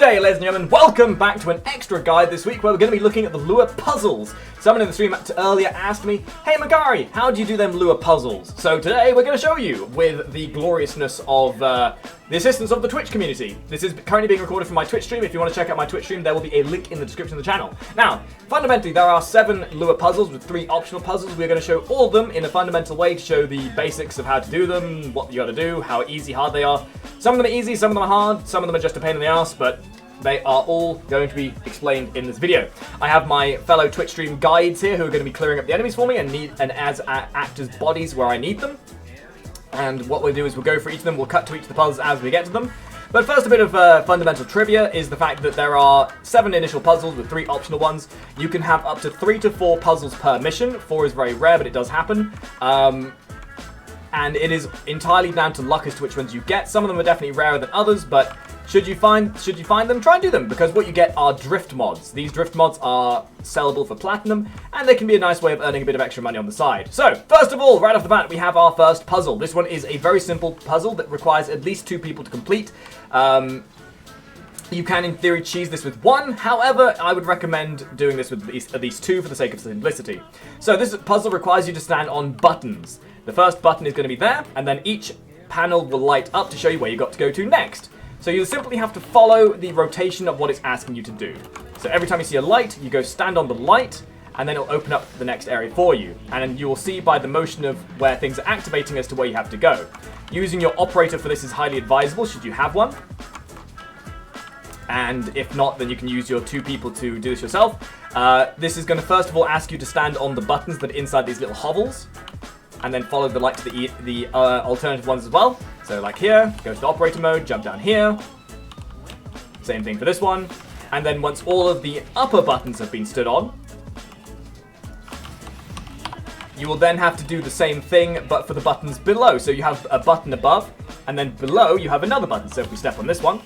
day, ladies and gentlemen, welcome back to an extra guide this week where we're going to be looking at the Lua Puzzles. Someone in the stream earlier asked me, hey Magari, how do you do them Lua Puzzles? So today we're going to show you with the gloriousness of the assistance of the Twitch community. This is currently being recorded from my Twitch stream. If you want to check out my Twitch stream, there will be a link in the description of the channel. Now, fundamentally, there are 7 Lua Puzzles with 3 optional puzzles. We're going to show all of them in a fundamental way to show the basics of how to do them, what you got to do, how easy, hard they are. Some of them are easy, some of them are hard, some of them are just a pain in the ass, but they are all going to be explained in this video. I have my fellow Twitch stream guides here who are going to be clearing up the enemies for me and act as bodies where I need them. And what we'll do is we'll go for each of them, we'll cut to each of the puzzles as we get to them. But first, a bit of fundamental trivia is the fact that there are 7 initial puzzles with 3 optional ones. You can have up to 3 to 4 puzzles per mission. 4 is very rare, but it does happen. And it is entirely down to luck as to which ones you get. Some of them are definitely rarer than others, but should you find them, try and do them, because what you get are drift mods. These drift mods are sellable for platinum, and they can be a nice way of earning a bit of extra money on the side. So, first of all, right off the bat, we have our first puzzle. This one is a very simple puzzle that requires at least 2 people to complete. You can, in theory, cheese this with 1. However, I would recommend doing this with at least 2 for the sake of simplicity. So this puzzle requires you to stand on buttons. The first button is going to be there, and then each panel will light up to show you where you've got to go to next. So you simply have to follow the rotation of what it's asking you to do. So every time you see a light, you go stand on the light, and then it'll open up the next area for you. And you will see by the motion of where things are activating as to where you have to go. Using your operator for this is highly advisable, should you have one. And if not, then you can use your 2 people to do this yourself. This is going to first of all ask you to stand on the buttons that are inside these little hovels, and then follow the light to the alternative ones as well. So like here, go to the operator mode, jump down here. Same thing for this one. And then once all of the upper buttons have been stood on, you will then have to do the same thing, but for the buttons below. So you have a button above, and then below you have another button. So if we step on this one,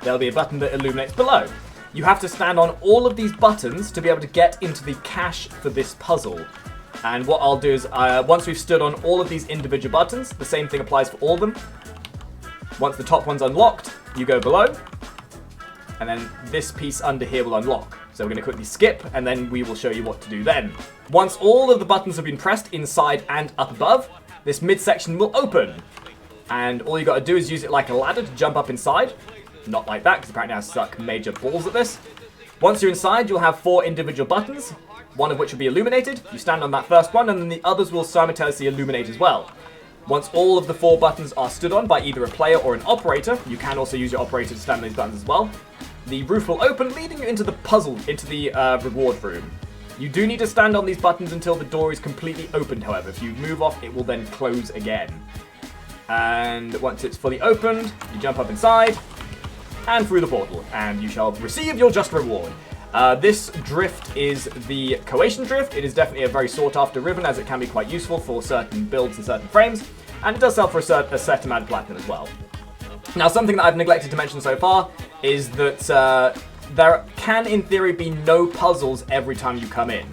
there'll be a button that illuminates below. You have to stand on all of these buttons to be able to get into the cache for this puzzle. And what I'll do is, once we've stood on all of these individual buttons, the same thing applies for all of them. Once the top one's unlocked, you go below, and then this piece under here will unlock. So we're going to quickly skip, and then we will show you what to do then. Once all of the buttons have been pressed inside and up above, this midsection will open. And all you got to do is use it like a ladder to jump up inside. Not like that, because apparently I suck major balls at this. Once you're inside, you'll have 4 individual buttons, one of which will be illuminated. You stand on that first one, and then the others will simultaneously illuminate as well. Once all of the 4 buttons are stood on by either a player or an operator, you can also use your operator to stand on these buttons as well, the roof will open, leading you into the puzzle, into the reward room. You do need to stand on these buttons until the door is completely opened, however. If you move off, it will then close again. And once it's fully opened, you jump up inside, and through the portal, and you shall receive your just reward. This drift is the Coaction drift. It is definitely a very sought after ribbon, as it can be quite useful for certain builds and certain frames, and it does sell for a set amount of platinum as well. Now, something that I've neglected to mention so far is that there can, in theory, be no puzzles every time you come in.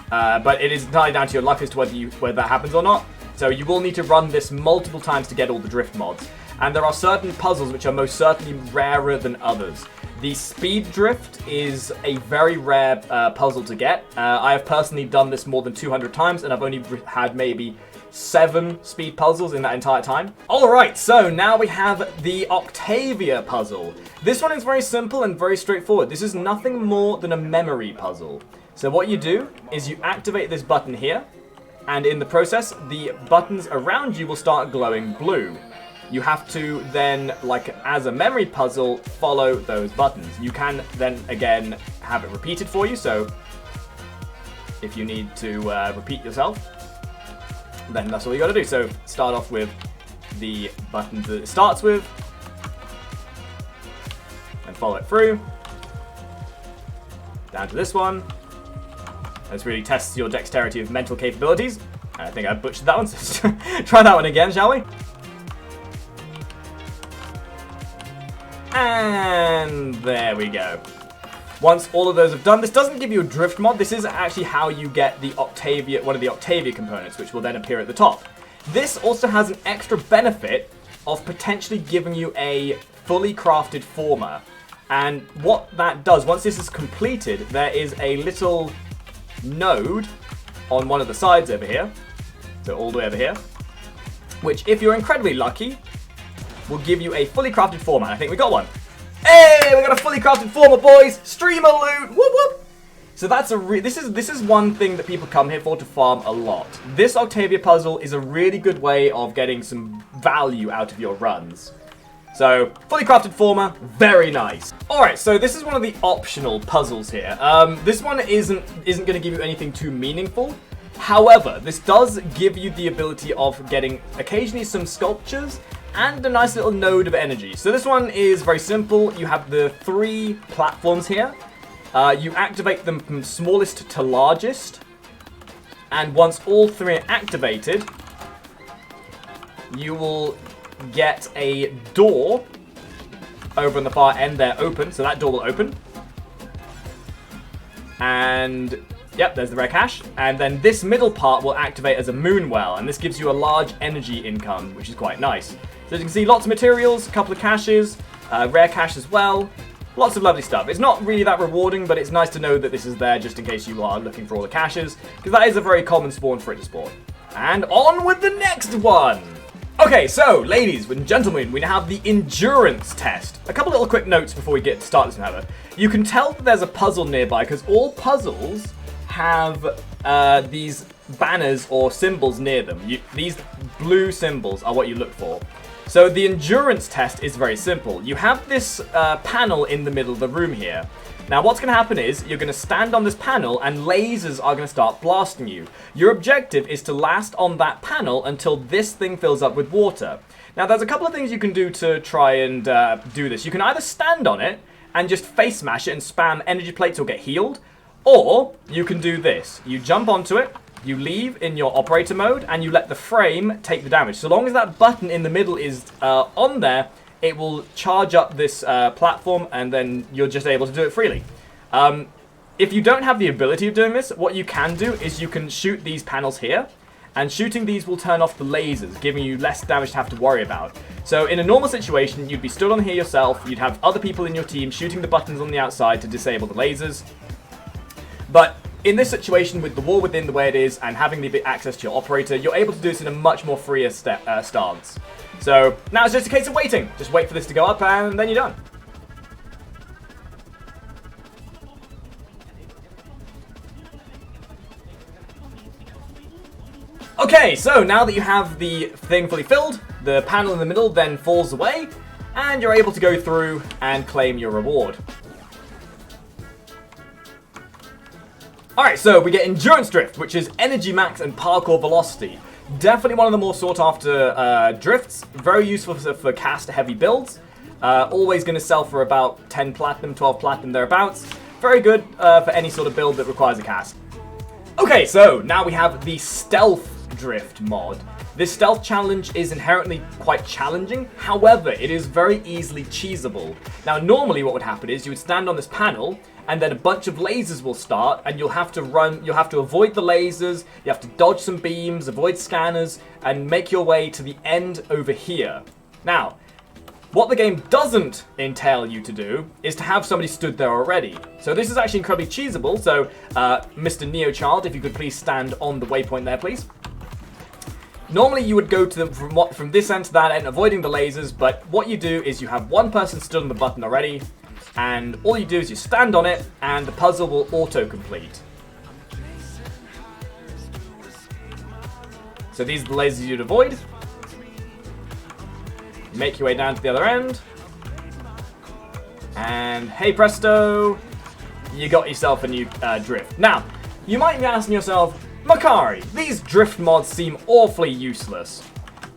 But it is entirely down to your luck as to whether that happens or not. So you will need to run this multiple times to get all the drift mods. And there are certain puzzles which are most certainly rarer than others. The speed drift is a very rare puzzle to get. I have personally done this more than 200 times, and I've only had maybe 7 speed puzzles in that entire time. Alright, so now we have the Octavia puzzle. This one is very simple and very straightforward. This is nothing more than a memory puzzle. So what you do is you activate this button here, and in the process, the buttons around you will start glowing blue. You have to then, like as a memory puzzle, follow those buttons. You can then, again, have it repeated for you, so if you need to repeat yourself, then that's all you gotta do. So start off with the button that it starts with, and follow it through, down to this one. This really tests your dexterity of mental capabilities. I think I butchered that one, so try that one again, shall we? And there we go. Once all of those have done, this doesn't give you a drift mod. This is actually how you get the Octavia, one of the Octavia components, which will then appear at the top. This also has an extra benefit of potentially giving you a fully crafted former. And what that does, once this is completed, there is a little node on one of the sides over here, so all the way over here, which, if you're incredibly lucky, will give you a fully crafted former. I think we got one. Hey, we got a fully crafted former, boys! Streamer loot! Whoop whoop! So that's this is one thing that people come here for, to farm a lot. This Octavia puzzle is a really good way of getting some value out of your runs. So, fully crafted former, very nice. Alright, so this is one of the optional puzzles here. This one isn't going to give you anything too meaningful. However, this does give you the ability of getting occasionally some sculptures and a nice little node of energy. So this one is very simple. You have the 3 platforms here. You activate them from smallest to largest. And once all 3 are activated, you will get a door over on the far end there open. So that door will open. And yep, there's the rare cache. And then this middle part will activate as a moon well. And this gives you a large energy income, which is quite nice. So as you can see, lots of materials, a couple of caches, rare cache as well. Lots of lovely stuff. It's not really that rewarding, but it's nice to know that this is there just in case you are looking for all the caches, because that is a very common spawn for it to spawn. And on with the next one! Okay, so, ladies and gentlemen, we now have the endurance test. A couple little quick notes before we get to start this, however. You can tell that there's a puzzle nearby, because all puzzles have these banners or symbols near them. These blue symbols are what you look for. So the endurance test is very simple. You have this panel in the middle of the room here. Now what's going to happen is you're going to stand on this panel and lasers are going to start blasting you. Your objective is to last on that panel until this thing fills up with water. Now there's a couple of things you can do to try and do this. You can either stand on it and just face smash it and spam energy plates or get healed. Or you can do this. You jump onto it. You leave in your operator mode, and you let the frame take the damage. So long as that button in the middle is on there, it will charge up this platform, and then you're just able to do it freely. If you don't have the ability of doing this, what you can do is you can shoot these panels here, and shooting these will turn off the lasers, giving you less damage to have to worry about. So in a normal situation, you'd be stood on here yourself, you'd have other people in your team shooting the buttons on the outside to disable the lasers. But in this situation, with the wall within the way it is and having the access to your operator, you're able to do this in a much more freer stance. So now it's just a case of waiting. Just wait for this to go up and then you're done. Okay, so now that you have the thing fully filled, the panel in the middle then falls away and you're able to go through and claim your reward. Alright, so we get Endurance Drift, which is Energy Max and Parkour Velocity. Definitely one of the more sought after drifts. Very useful for cast heavy builds. Always going to sell for about 10 platinum, 12 platinum thereabouts. Very good for any sort of build that requires a cast. Okay, so now we have the Stealth Drift mod. This stealth challenge is inherently quite challenging, however, it is very easily cheesable. Now, normally what would happen is you would stand on this panel, and then a bunch of lasers will start, and you'll have to avoid the lasers, you have to dodge some beams, avoid scanners, and make your way to the end over here. Now, what the game doesn't entail you to do is to have somebody stood there already. So this is actually incredibly cheesable, so Mr. Neochild, if you could please stand on the waypoint there, please. Normally you would go to from this end to that end, avoiding the lasers, but what you do is you have one person stood on the button already, and all you do is you stand on it, and the puzzle will auto-complete. So these are the lasers you'd avoid. Make your way down to the other end. And hey presto, you got yourself a new drift. Now, you might be asking yourself, Makari, these drift mods seem awfully useless.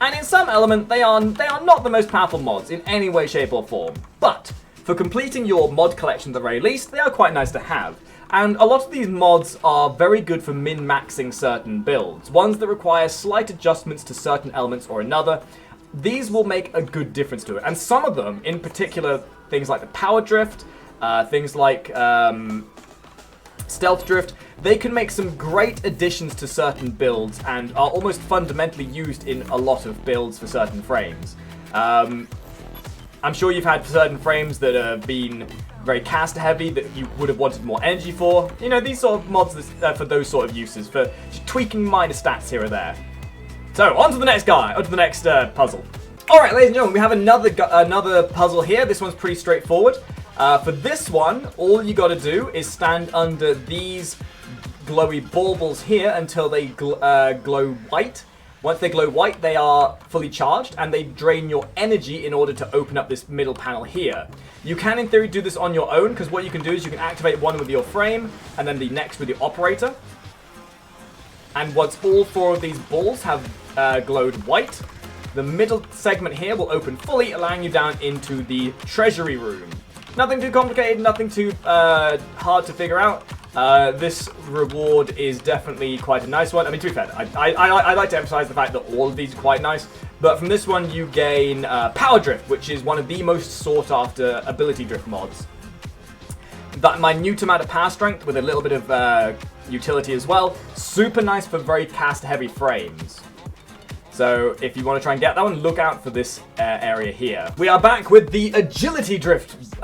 And in some element, they are not the most powerful mods in any way, shape or form. But for completing your mod collection at the very least, they are quite nice to have. And a lot of these mods are very good for min-maxing certain builds. Ones that require slight adjustments to certain elements or another. These will make a good difference to it. And some of them, in particular, things like the power drift, things like stealth drift, they can make some great additions to certain builds and are almost fundamentally used in a lot of builds for certain frames. I'm sure you've had certain frames that have been very caster heavy that you would have wanted more energy for. You know, these sort of mods for those sort of uses, for just tweaking minor stats here or there. So, on to the next guy, on to the next puzzle. Alright, ladies and gentlemen, we have another puzzle here. This one's pretty straightforward. For this one, all you got to do is stand under these glowy baubles here until they glow white. Once they glow white, they are fully charged, and they drain your energy in order to open up this middle panel here. You can, in theory, do this on your own, because what you can do is you can activate one with your frame, and then the next with your operator. And once all 4 of these balls have glowed white, the middle segment here will open fully, allowing you down into the treasury room. Nothing too complicated, nothing too hard to figure out. This reward is definitely quite a nice one. I mean, to be fair, I like to emphasize the fact that all of these are quite nice. But from this one, you gain Power Drift, which is one of the most sought-after ability drift mods. That minute amount of power strength with a little bit of utility as well. Super nice for very caster-heavy frames. So if you want to try and get that one, look out for this area here. We are back with the Agility Drift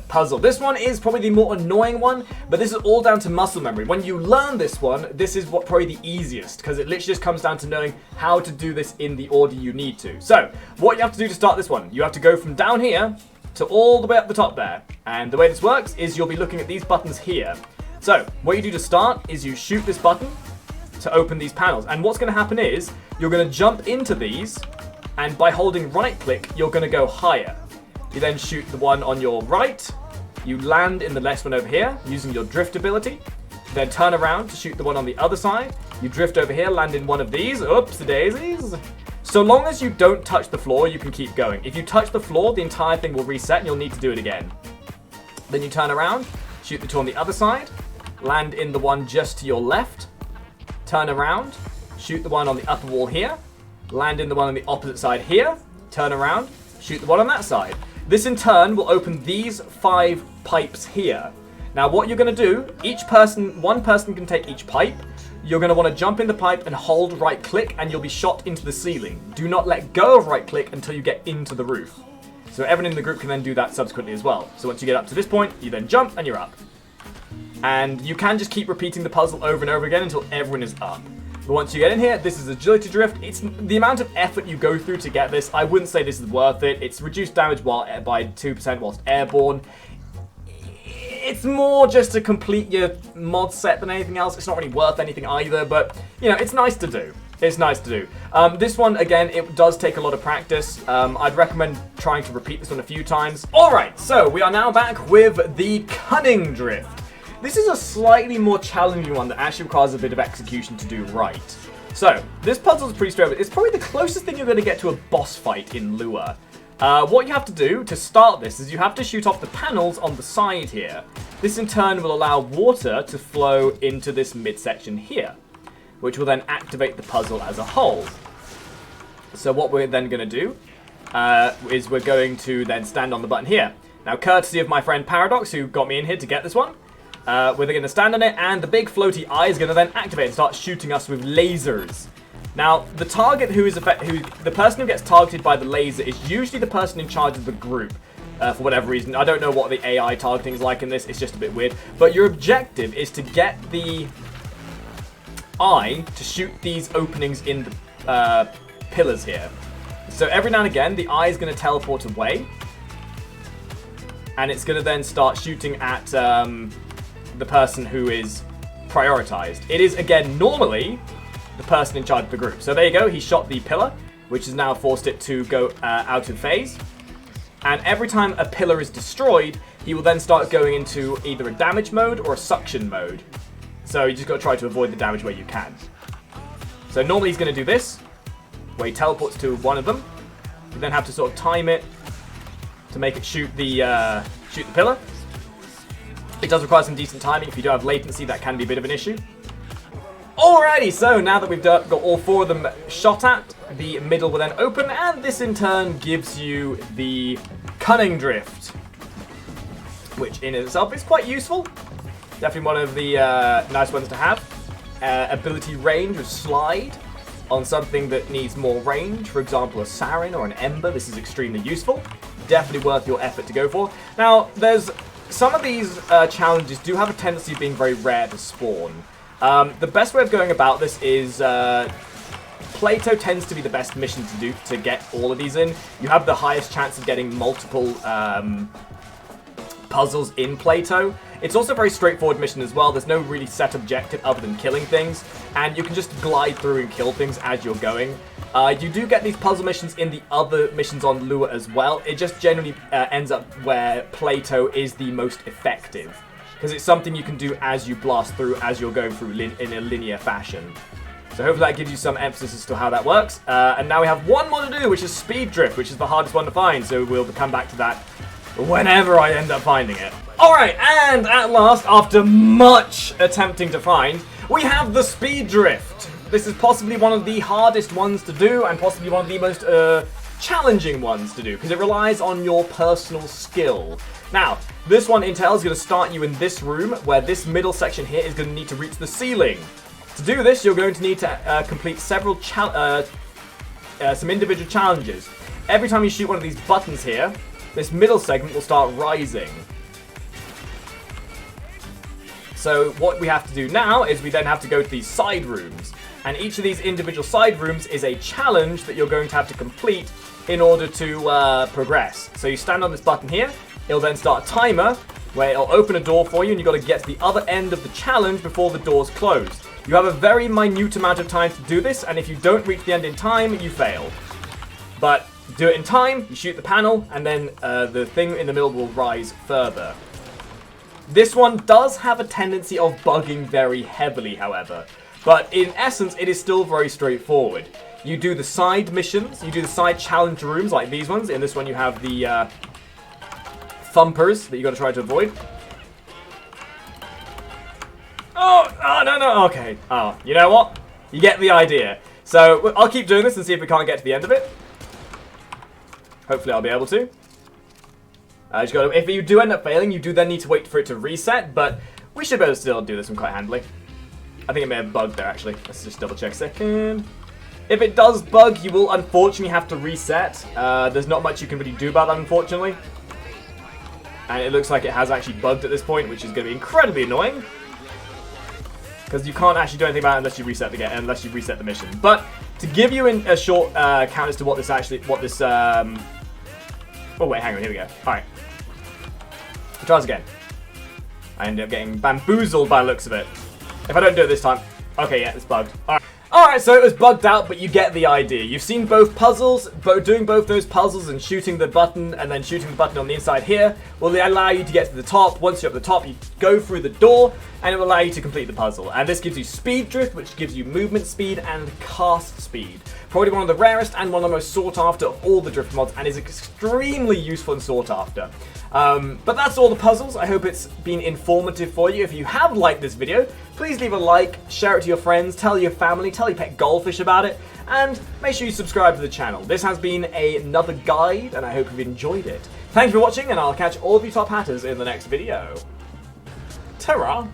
puzzle. This one is probably the more annoying one, but this is all down to muscle memory. When you learn this one, this is probably the easiest, because it literally just comes down to knowing how to do this in the order you need to. So, what you have to do to start this one, you have to go from down here to all the way up the top there. And the way this works is you'll be looking at these buttons here. So, what you do to start is you shoot this button to open these panels. And what's going to happen is, you're going to jump into these, and by holding right click, you're going to go higher. You then shoot the one on your right, you land in the next one over here, using your drift ability, then turn around to shoot the one on the other side, you drift over here, land in one of these, oops daisies. So long as you don't touch the floor, you can keep going. If you touch the floor, the entire thing will reset, and you'll need to do it again. Then you turn around, shoot the two on the other side, land in the one just to your left, turn around, shoot the one on the upper wall here, land in the one on the opposite side here, turn around, shoot the one on that side. This in turn will open these 5 pipes here. Now what you're going to do, one person can take each pipe. You're going to want to jump in the pipe and hold right click, and you'll be shot into the ceiling. Do not let go of right click until you get into the roof. So everyone in the group can then do that subsequently as well. So once you get up to this point, you then jump and you're up. And you can just keep repeating the puzzle over and over again until everyone is up. But once you get in here, this is Agility Drift. It's the amount of effort you go through to get this. I wouldn't say this is worth it. It's reduced damage by 2% whilst airborne. It's more just to complete your mod set than anything else. It's not really worth anything either, but, you know, it's nice to do. It's nice to do. This one, again, it does take a lot of practice. I'd recommend trying to repeat this one a few times. Alright, so we are now back with the Cunning Drift. This is a slightly more challenging one that actually requires a bit of execution to do right. So, this puzzle is pretty straightforward. It's probably the closest thing you're going to get to a boss fight in Lua. What you have to do to start this is you have to shoot off the panels on the side here. This in turn will allow water to flow into this midsection here, which will then activate the puzzle as a whole. So what we're then going to do is we're going to then stand on the button here. Now, courtesy of my friend Paradox, who got me in here to get this one, we're going to stand on it, and the big floaty eye is going to then activate and start shooting us with lasers. Now, the target the person who gets targeted by the laser is usually the person in charge of the group, for whatever reason. I don't know what the AI targeting is like in this, it's just a bit weird. But your objective is to get the eye to shoot these openings in the pillars here. So every now and again, the eye is going to teleport away, and it's going to then start shooting at the person who is prioritized. It is, again, normally the person in charge of the group. So there you go, he shot the pillar, which has now forced it to go out of phase. And every time a pillar is destroyed, he will then start going into either a damage mode or a suction mode. So you just got to try to avoid the damage where you can. So normally he's going to do this, where he teleports to one of them. You then have to sort of time it to make it shoot the pillar. It does require some decent timing. If you do have latency, that can be a bit of an issue. Alrighty, so now that we've got all 4 of them shot at, the middle will then open, and this in turn gives you the Cunning Drift, which in itself is quite useful. Definitely one of the nice ones to have. Ability range with slide. on something that needs more range, for example a Sarin or an Ember, this is extremely useful. Definitely worth your effort to go for. Now, there's some of these challenges do have a tendency of being very rare to spawn. The best way of going about this is Plato tends to be the best mission to do to get all of these in. You have the highest chance of getting multiple puzzles in Plato. It's also a very straightforward mission as well. There's no really set objective other than killing things, and you can just glide through and kill things as you're going. You do get these puzzle missions in the other missions on Lua as well. It just generally ends up where Plato is the most effective, because it's something you can do as you blast through, as you're going through in a linear fashion. So hopefully that gives you some emphasis as to how that works. And now we have one more to do, which is Speed Drift, which is the hardest one to find. So we'll come back to that whenever I end up finding it. Alright, and at last, after much attempting to find, we have the Speed Drift. This is possibly one of the hardest ones to do, and possibly one of the most challenging ones to do, because it relies on your personal skill. Now, this one entails going to start you in this room, where this middle section here is going to need to reach the ceiling. To do this, you're going to need to complete several some individual challenges. Every time you shoot one of these buttons here, this middle segment will start rising. So what we have to do now is we then have to go to these side rooms. And each of these individual side rooms is a challenge that you're going to have to complete in order to progress. So you stand on this button here, it'll then start a timer, where it'll open a door for you, and you've got to get to the other end of the challenge before the door's closed. You have a very minute amount of time to do this, and if you don't reach the end in time, you fail. But do it in time, you shoot the panel, and then the thing in the middle will rise further. This one does have a tendency of bugging very heavily, however. But in essence, it is still very straightforward. You do the side missions, you do the side challenge rooms like these ones. In this one you have the thumpers that you got to try to avoid. Oh, no, okay. Oh, you know what? You get the idea. So, I'll keep doing this and see if we can't get to the end of it. Hopefully I'll be able to. If you do end up failing, you do then need to wait for it to reset, but we should be able to still do this one quite handily. I think it may have bugged there, actually. Let's just double check a second. If it does bug, you will unfortunately have to reset. There's not much you can really do about that, unfortunately. And it looks like it has actually bugged at this point, which is going to be incredibly annoying. Because you can't actually do anything about it unless you reset the mission. But to give you a short count as to what this oh wait, hang on, here we go. Alright. Try this again. I ended up getting bamboozled by the looks of it. If I don't do it this time. Okay, yeah, it's bugged. Alright, so it was bugged out, but you get the idea. You've seen both puzzles, doing both those puzzles and shooting the button, and then shooting the button on the inside here will allow you to get to the top. Once you're at the top, you go through the door, and it will allow you to complete the puzzle. And this gives you speed drift, which gives you movement speed and cast speed. Probably one of the rarest and one of the most sought after of all the drift mods, and is extremely useful and sought after. But that's all the puzzles. I hope it's been informative for you. If you have liked this video, please leave a like, share it to your friends, tell your family, tell your pet goldfish about it, and make sure you subscribe to the channel. This has been another guide, and I hope you've enjoyed it. Thank you for watching, and I'll catch all of you top hatters in the next video. Ta-ra!